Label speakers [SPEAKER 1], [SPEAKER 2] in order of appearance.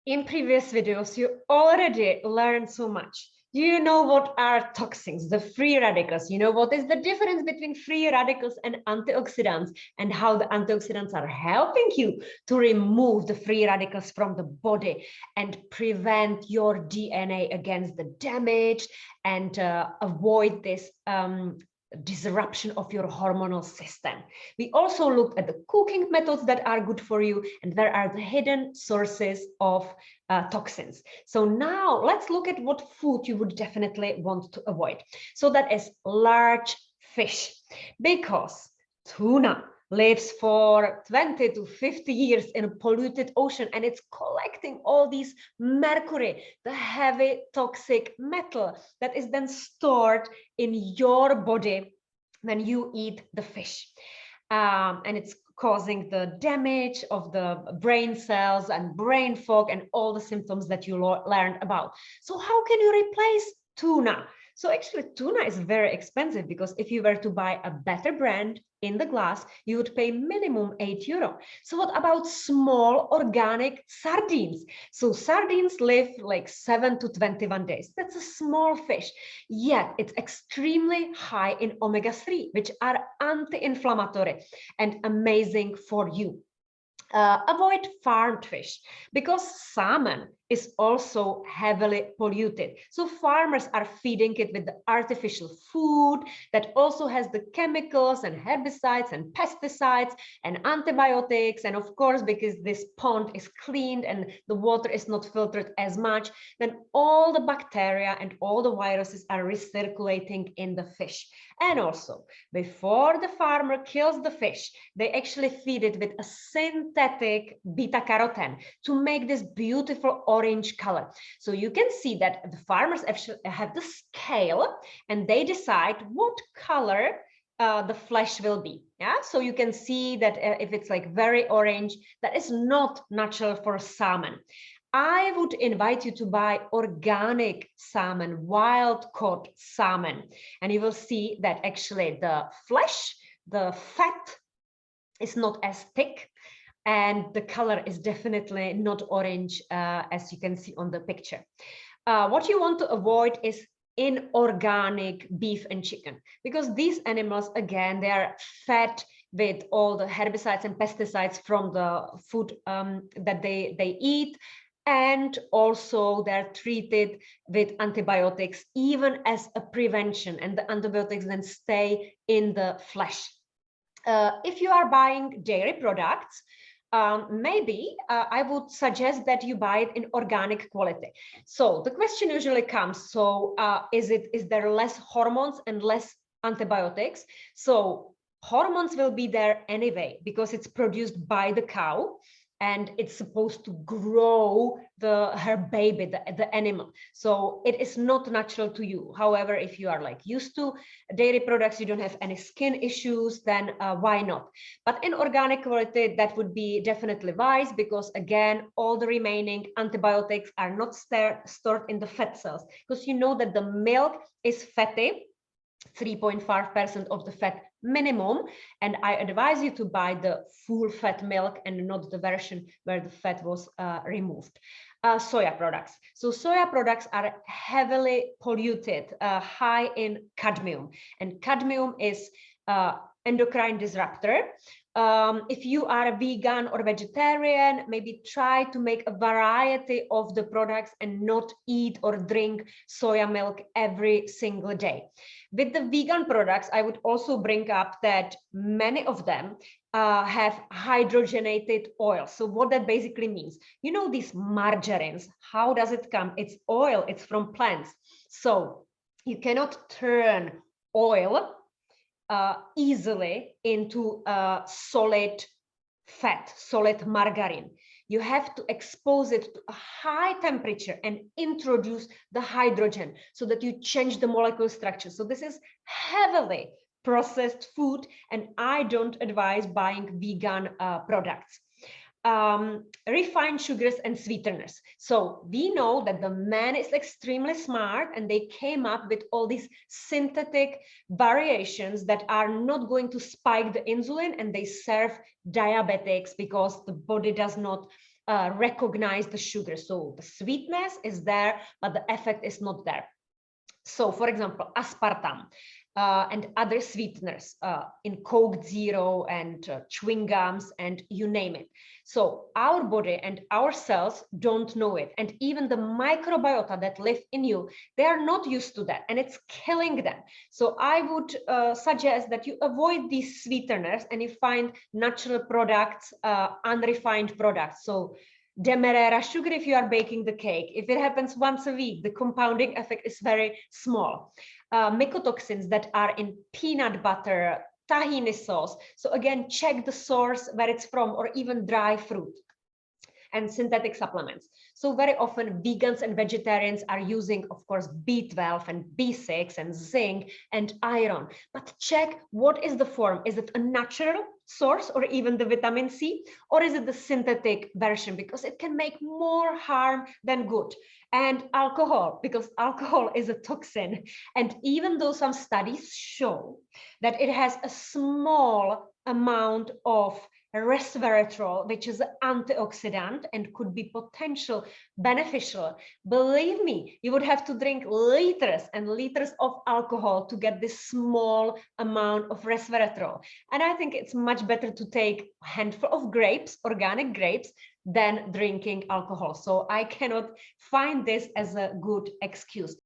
[SPEAKER 1] In previous videos, you already learned so much. You know what are toxins, the free radicals. You know what is the difference between free radicals and antioxidants, and how the antioxidants are helping you to remove the free radicals from the body and prevent your DNA against the damage and avoid this disruption of your hormonal system. We also looked at the cooking methods that are good for you, and there are the hidden sources of toxins. So now let's look at what food you would definitely want to avoid. So that is large fish, because tuna lives for 20 to 50 years in a polluted ocean, and it's collecting all these mercury, the heavy toxic metal that is then stored in your body when you eat the fish. And it's causing the damage of the brain cells and brain fog and all the symptoms that you learned about. So how can you replace tuna? So actually tuna is very expensive, because if you were to buy a better brand in the glass, you would pay minimum €8. So what about small organic sardines? So sardines live like 7 to 21 days. That's a small fish, yet it's extremely high in omega-3, which are anti-inflammatory and amazing for you. Avoid farmed fish, because salmon is also heavily polluted. So farmers are feeding it with the artificial food that also has the chemicals and herbicides and pesticides and antibiotics. And of course, because this pond is cleaned and the water is not filtered as much, then all the bacteria and all the viruses are recirculating in the fish. And also, before the farmer kills the fish, they actually feed it with a synthetic beta-carotene to make this beautiful orange color. So you can see that the farmers actually have the scale, and they decide what color the flesh will be. Yeah, so you can see that if it's like very orange, that is not natural for salmon. I would invite you to buy organic salmon, wild caught salmon, and you will see that actually the flesh, the fat is not as thick, and the color is definitely not orange as you can see on the picture. What you want to avoid is inorganic beef and chicken, because these animals, again, they are fed with all the herbicides and pesticides from the food that they eat. And also they're treated with antibiotics, even as a prevention, and the antibiotics then stay in the flesh. If you are buying dairy products, maybe I would suggest that you buy it in organic quality. So the question usually comes, so is there less hormones and less antibiotics? So hormones will be there anyway, because it's produced by the cow, and it's supposed to grow her baby, the animal. So it is not natural to you. However, if you are like used to dairy products, you don't have any skin issues, then why not? But in organic quality, that would be definitely wise, because again, all the remaining antibiotics are not stored in the fat cells, because you know that the milk is fatty, 3.5% of the fat minimum, and I advise you to buy the full fat milk and not the version where the fat was removed. Soya products. So soya products are heavily polluted, high in cadmium, and cadmium is endocrine disruptor. If you are a vegan or vegetarian, maybe try to make a variety of the products and not eat or drink soya milk every single day. With the vegan products, I would also bring up that many of them have hydrogenated oil. So what that basically means, you know, these margarines, how does it come? It's oil, it's from plants. So you cannot turn oil easily into solid fat, solid margarine. You have to expose it to a high temperature and introduce the hydrogen so that you change the molecular structure. So this is heavily processed food, and I don't advise buying vegan products. Refined sugars and sweeteners. So we know that the man is extremely smart, and they came up with all these synthetic variations that are not going to spike the insulin, and they serve diabetics because the body does not recognize the sugar. So the sweetness is there, but the effect is not there. So, for example, aspartame and other sweeteners in Coke Zero and chewing gums and you name it. So our body and our cells don't know it. And even the microbiota that live in you, they are not used to that and it's killing them. So I would suggest that you avoid these sweeteners and you find natural products, unrefined products. So demerara sugar if you are baking the cake. If it happens once a week, the compounding effect is very small. Mycotoxins that are in peanut butter, tahini sauce. So again, check the source where it's from, or even dry fruit. And synthetic supplements. So very often vegans and vegetarians are using, of course, B12 and B6 and zinc and iron. But check what is the form. Is it a natural source or even the vitamin C? Or is it the synthetic version? Because it can make more harm than good. And alcohol, because alcohol is a toxin. And even though some studies show that it has a small amount of resveratrol, which is an antioxidant and could be potential beneficial. Believe me, you would have to drink liters and liters of alcohol to get this small amount of resveratrol. And I think it's much better to take a handful of grapes, organic grapes, than drinking alcohol. So I cannot find this as a good excuse.